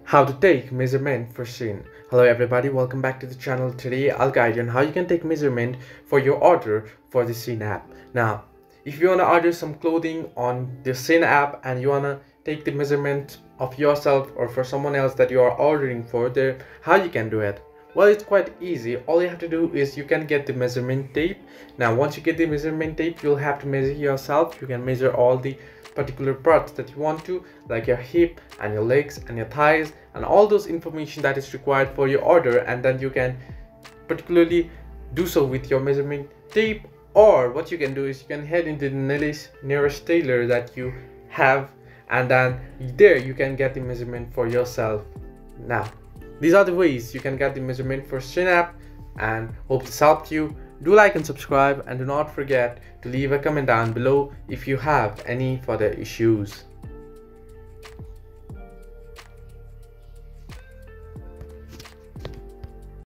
How to take measurement for Shein. Hello everybody, welcome back to the channel. Today I'll guide you on how you can take measurement for your order for the Shein app. Now, if you want to order some clothing on the Shein app and you want to take the measurement of yourself or for someone else that you are ordering for there, how you can do it? Well, it's quite easy. All you have to do is you can get the measurement tape. Now once you get the measurement tape, you'll have to measure yourself. You can measure all the particular parts that you want to, like your hip and your legs and your thighs and all those information that is required for your order, and then you can particularly do so with your measurement tape. Or what you can do is you can head into the nearest tailor that you have, and then there you can get the measurement for yourself. Now these are the ways you can get the measurement for Shein app, and hope this helped you. Do like and subscribe, and do not forget to leave a comment down below if you have any further issues.